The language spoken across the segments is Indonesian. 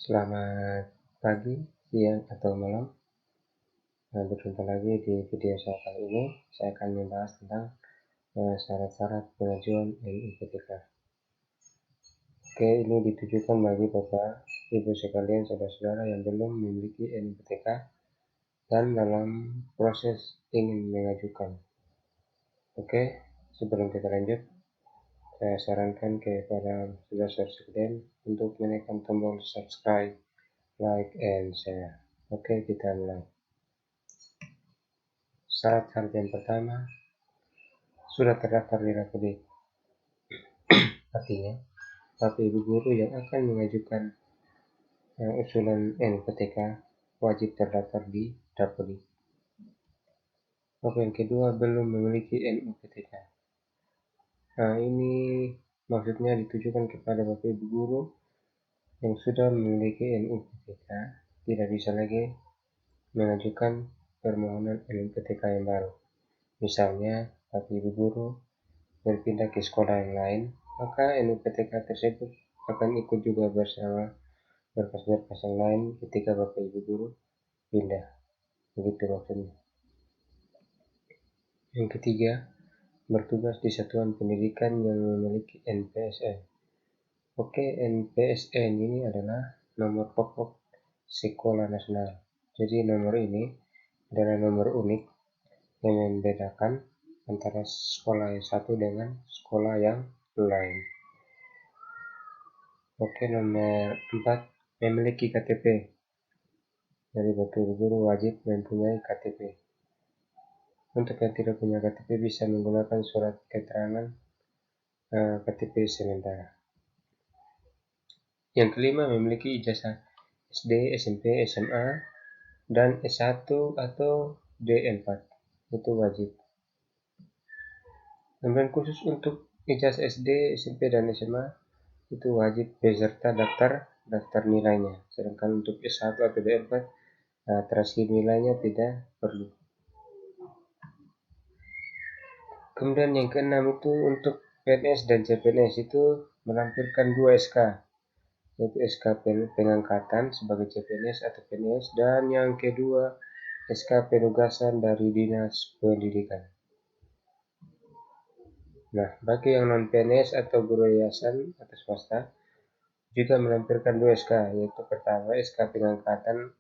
Selamat pagi, siang, atau malam. Berjumpa lagi di video saya kali ini. Saya akan membahas tentang syarat-syarat pengajuan NIPTK. Oke, ini ditujukan bagi Bapak, Ibu sekalian, saudara-saudara yang belum memiliki NIPTK dan dalam proses ingin mengajukan. Oke, sebelum kita lanjut, saya sarankan kepada saudara-saudara sekalian untuk menekan tombol subscribe, like, and share. Oke, kita mulai. Syarat-syarat yang pertama, sudah terdaftar di Rakodik. Artinya, Bapak Ibu guru yang akan mengajukan usulan NIPTK wajib terdaftar di Rakodik. Yang kedua, belum memiliki NIPTK. Ini maksudnya ditujukan kepada Bapak Ibu guru yang sudah memiliki NIPTK, tidak bisa lagi mengajukan permohonan NIPTK yang baru. Misalnya, Bapak Ibu guru berpindah ke sekolah yang lain, maka NIPTK tersebut akan ikut juga bersama berkas-berkas yang lain ketika Bapak Ibu guru pindah. Begitu maksudnya. Yang ketiga, bertugas di satuan pendidikan yang memiliki NPSN. Oke, NPSN ini adalah nomor pokok sekolah nasional. Jadi nomor ini adalah nomor unik yang membedakan antara sekolah yang satu dengan sekolah yang lain. Oke, nomor 4, memiliki KTP. Jadi Bapak Ibu guru wajib mempunyai KTP. Untuk yang tidak punya KTP bisa menggunakan surat keterangan KTP sementara. Yang kelima, memiliki ijazah SD, SMP, SMA, dan S1 atau D4. Itu wajib. Kemudian khusus untuk ijazah SD, SMP, dan SMA itu wajib beserta daftar nilainya. Sedangkan untuk S1 atau D4 transkrip nilainya tidak perlu. Kemudian yang keenam itu untuk PNS dan CPNS itu melampirkan 2 SK, yaitu SK pengangkatan sebagai CPNS atau PNS, dan yang kedua SK penugasan dari Dinas Pendidikan. Nah, bagi yang non PNS atau guru yayasan atau swasta juga melampirkan 2 SK, yaitu pertama SK pengangkatan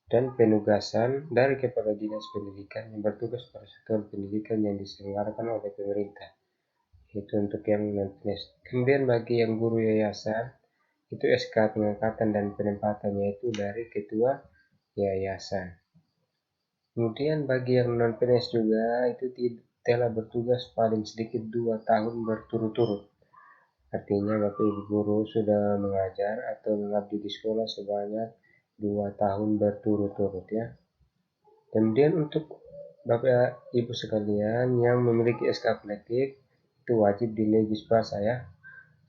dan penugasan dari Kepala Dinas Pendidikan yang bertugas pada satuan pendidikan yang diselenggarakan oleh pemerintah. Itu untuk yang non-PNS. Kemudian bagi yang guru yayasan, itu SK pengangkatan dan penempatannya itu dari ketua yayasan. Kemudian bagi yang non-PNS juga itu telah bertugas paling sedikit 2 tahun berturut-turut. Artinya Bapak Ibu guru sudah mengajar atau mengabdi di sekolah sebanyak 2 tahun berturut-turut ya. Kemudian untuk Bapak Ibu sekalian yang memiliki SK kolektif itu wajib dilegis bahasa ya.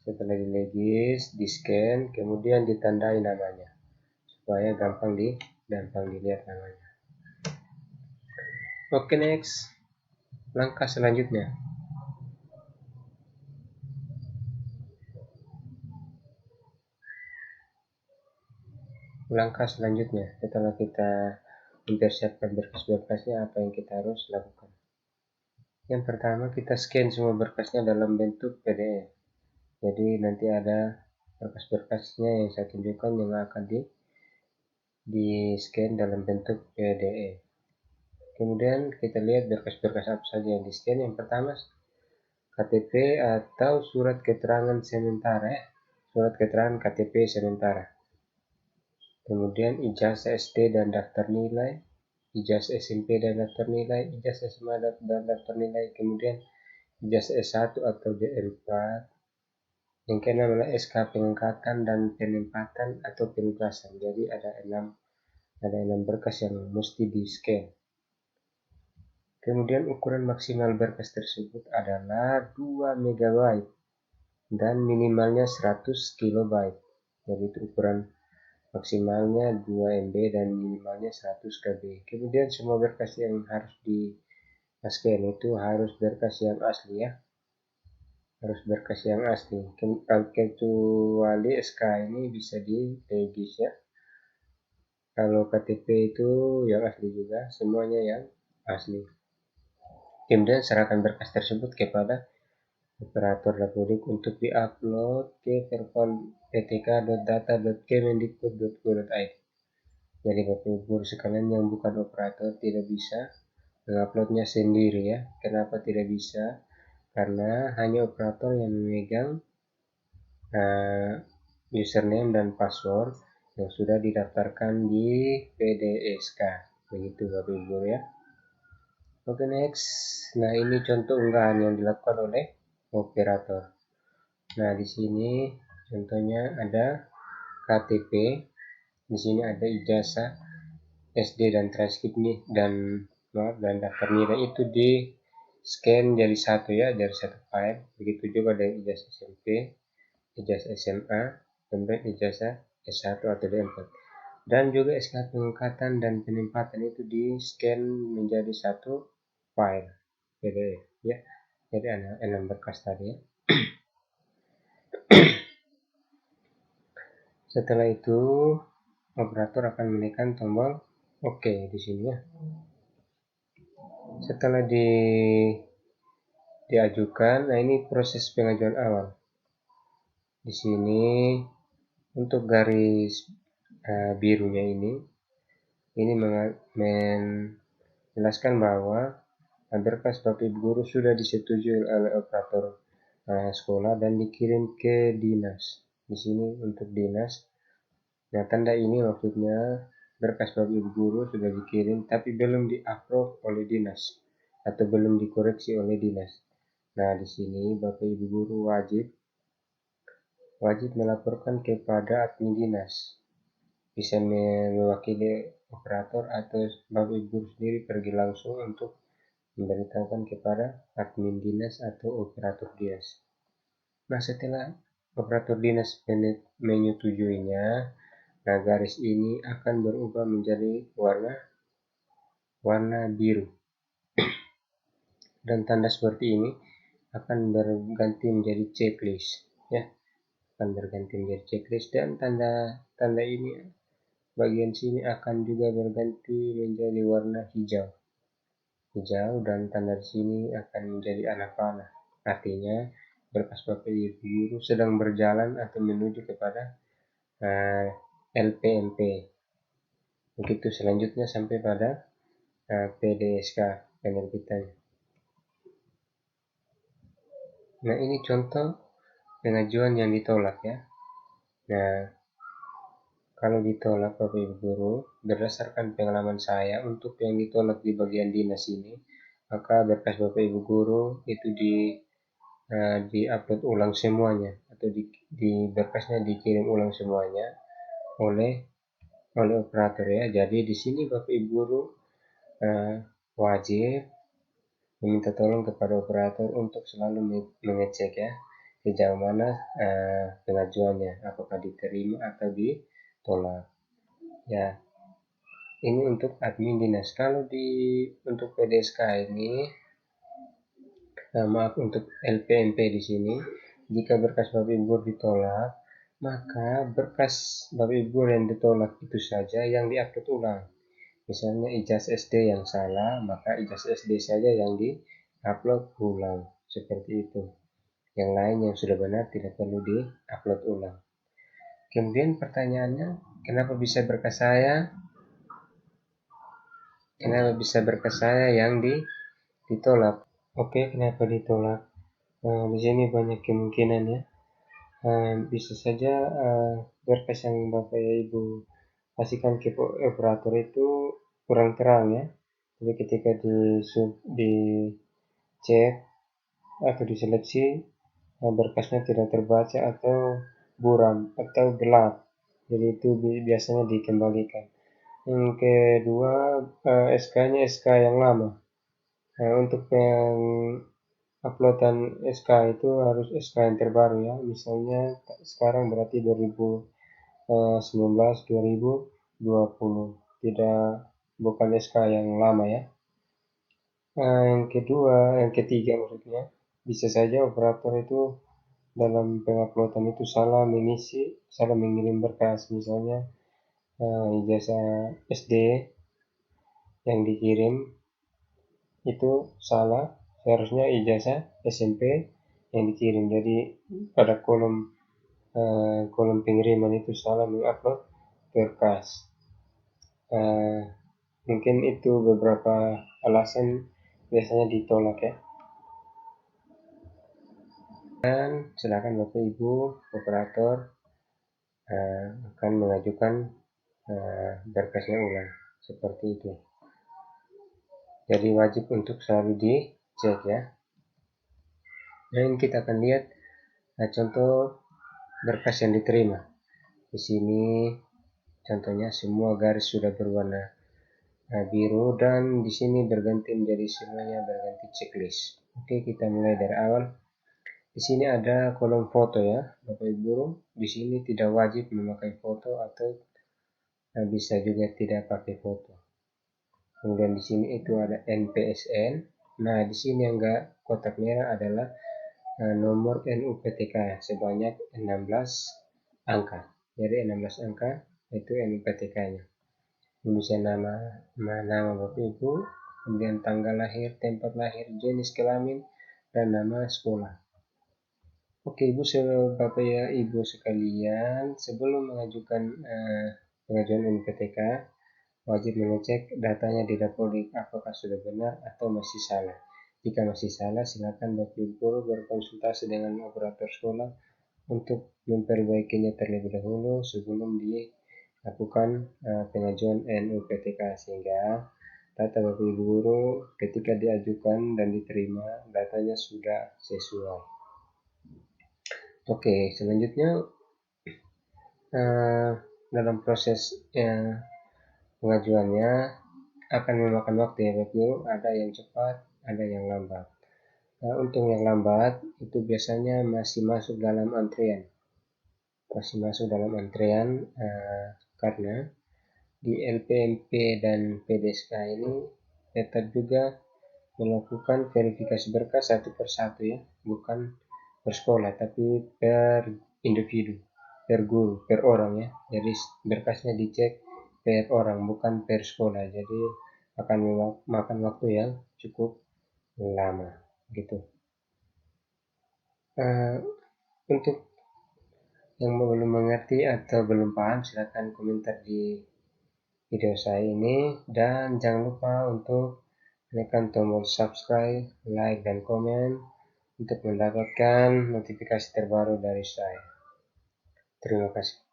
Setelah dilegis, di-scan, kemudian ditandai namanya supaya gampang dilihat namanya. Oke, next. Langkah selanjutnya. Setelah kita mempersiapkan berkas-berkasnya, apa yang kita harus lakukan? Yang pertama, kita scan semua berkasnya dalam bentuk PDF. Jadi nanti ada berkas-berkasnya yang saya tunjukkan yang akan di-scan dalam bentuk PDF. Kemudian kita lihat berkas-berkas apa saja yang di-scan. Yang pertama, KTP atau surat keterangan sementara, surat keterangan KTP sementara. Kemudian ijazah SD dan daftar nilai, ijazah SMP dan daftar nilai, ijazah SMA dan daftar nilai, kemudian ijazah S1 atau D4. Yang keenam adalah SK pengangkatan dan penempatan atau penugasan. Jadi ada 6 berkas yang mesti di-scan. Kemudian ukuran maksimal berkas tersebut adalah 2 MB dan minimalnya 100 KB. Jadi itu ukuran maksimalnya 2 MB dan minimalnya 100 KB. Kemudian semua berkas yang harus di-scan itu harus berkas yang asli ya. harus berkas yang asli. Kecuali SK ini bisa di Regis ya. Kalau KTP itu yang asli juga, semuanya yang asli. Kemudian serahkan berkas tersebut kepada operator Dapodik untuk diupload ke verpon.ptk.data.kemendikbud.go.id. Jadi Bapak Ibu guru sekalian yang bukan operator tidak bisa menguploadnya sendiri ya. Kenapa tidak bisa? Karena hanya operator yang memegang username dan password yang sudah didaftarkan di PDSK. Begitu Bapak Ibu ya. Oke, next. Nah, ini contoh unggahan yang dilakukan oleh operator. Nah, di sini contohnya ada KTP, di sini ada ijazah SD dan transkrip nih dan daftar nilai itu di scan jadi satu ya, dari satu file. Begitu juga dengan ijazah SMP, ijazah SMA, kemudian ijazah S1 atau D4. Dan juga SK pengangkatan dan penempatan itu di scan menjadi satu file PDF ya. Jadi ada 6 berkas tadi ya. Setelah itu operator akan menekan tombol OK di sini ya. Setelah diajukan, nah ini proses pengajuan awal. Di sini untuk garis birunya ini menjelaskan bahwa berkas Bapak Ibu guru sudah disetujui oleh operator sekolah dan dikirim ke dinas. Di sini untuk dinas. Nah, tanda ini maksudnya berkas Bapak Ibu guru sudah dikirim tapi belum di-approve oleh dinas atau belum dikoreksi oleh dinas. Nah, di sini Bapak Ibu guru wajib melaporkan kepada admin dinas. Bisa mewakili operator atau Bapak Ibu guru sendiri pergi langsung untuk memberitahukan kepada admin dinas atau operator dinas. Nah, setelah operator dinas menyetujuinya, nah garis ini akan berubah menjadi warna biru. Dan tanda seperti ini akan berganti menjadi checklist ya. Akan berganti menjadi checklist dan tanda ini bagian sini akan juga berganti menjadi warna hijau. Dan tanda di sini akan menjadi anak panah. Artinya berkas Bapak Ibu guru sedang berjalan atau menuju kepada LPMP. Begitu selanjutnya sampai pada PDSK penerbitannya. Nah, ini contoh pengajuan yang ditolak ya. Nah, kalau ditolak Bapak Ibu guru, berdasarkan pengalaman saya untuk yang ditolak di bagian dinas ini, maka berkas Bapak Ibu guru itu di-upload ulang semuanya atau di berkasnya dikirim ulang semuanya oleh operator ya. Jadi di sini Bapak Ibu guru wajib meminta tolong kepada operator untuk selalu mengecek ya sejauh mana pengajuannya, apakah diterima atau ditolak ya. Ini untuk admin dinas. Kalau untuk PDSK ini maaf, untuk LPMP di sini, jika berkas Bapak Ibu ditolak, maka berkas Bapak Ibu yang ditolak itu saja yang diupload ulang. Misalnya ijazah SD yang salah, maka ijazah SD saja yang di-upload ulang. Seperti itu. Yang lain yang sudah benar tidak perlu di-upload ulang. Kemudian pertanyaannya, kenapa bisa berkas saya yang ditolak? Oke, kenapa ditolak? Di sini banyak kemungkinan ya. Bisa saja berkas yang Bapak Ibu kasihkan ke operator itu kurang terang ya. Jadi ketika dicek atau diseleksi, berkasnya tidak terbaca atau buram atau gelap. Jadi itu biasanya dikembalikan. Yang kedua, SK-nya SK yang lama. Untuk yang uploadan SK itu harus SK yang terbaru ya. Misalnya sekarang berarti 2019 2020. Bukan SK yang lama ya. Yang ketiga maksudnya, Bisa saja operator itu dalam penguploadan itu salah mengirim berkas, misalnya ijazah SD yang dikirim itu salah, seharusnya ijazah SMP yang dikirim. Jadi pada kolom pengiriman itu salah mengupload berkas. Mungkin itu beberapa alasan biasanya ditolak ya. Dan silakan Bapak Ibu operator akan mengajukan berkasnya ulang seperti itu. Jadi wajib untuk selalu dicek ya. Dan kita akan lihat contoh berkas yang diterima. Di sini contohnya semua garis sudah berwarna biru dan di sini berganti menjadi semuanya berganti checklist. Oke, kita mulai dari awal. Di sini ada kolom foto ya, Bapak Ibu. Di sini tidak wajib memakai foto atau bisa juga tidak pakai foto. Kemudian di sini itu ada NPSN. Nah, di sini yang enggak kotak merah adalah nomor NUPTK sebanyak 16 angka. Jadi 16 angka itu NUPTK-nya. Tulisan nama Bapak Ibu, kemudian tanggal lahir, tempat lahir, jenis kelamin, dan nama sekolah. Oke, Bapak ya Ibu sekalian, sebelum mengajukan pengajuan NUPTK, wajib mengecek datanya di Dapodik apakah sudah benar atau masih salah. Jika masih salah, silakan Bapak Ibu berkonsultasi dengan operator sekolah untuk memperbaikinya terlebih dahulu sebelum dilakukan pengajuan NUPTK, sehingga data Bapak Ibu guru ketika diajukan dan diterima datanya sudah sesuai. Oke, selanjutnya dalam proses pengajuannya akan memakan waktu ya Bapak Ibu, ada yang cepat, ada yang lambat. Untuk yang lambat itu biasanya masih masuk dalam antrian. Karena di LPMP dan PDSK ini tetap juga melakukan verifikasi berkas satu persatu ya, bukan per sekolah tapi per individu, per guru, per orang ya. Jadi berkasnya dicek per orang bukan per sekolah, jadi akan memakan waktu yang cukup lama gitu. Untuk yang belum mengerti atau belum paham, silakan komentar di video saya ini, dan jangan lupa untuk tekan tombol subscribe, like, dan komen untuk mendapatkan notifikasi terbaru dari saya. Terima kasih.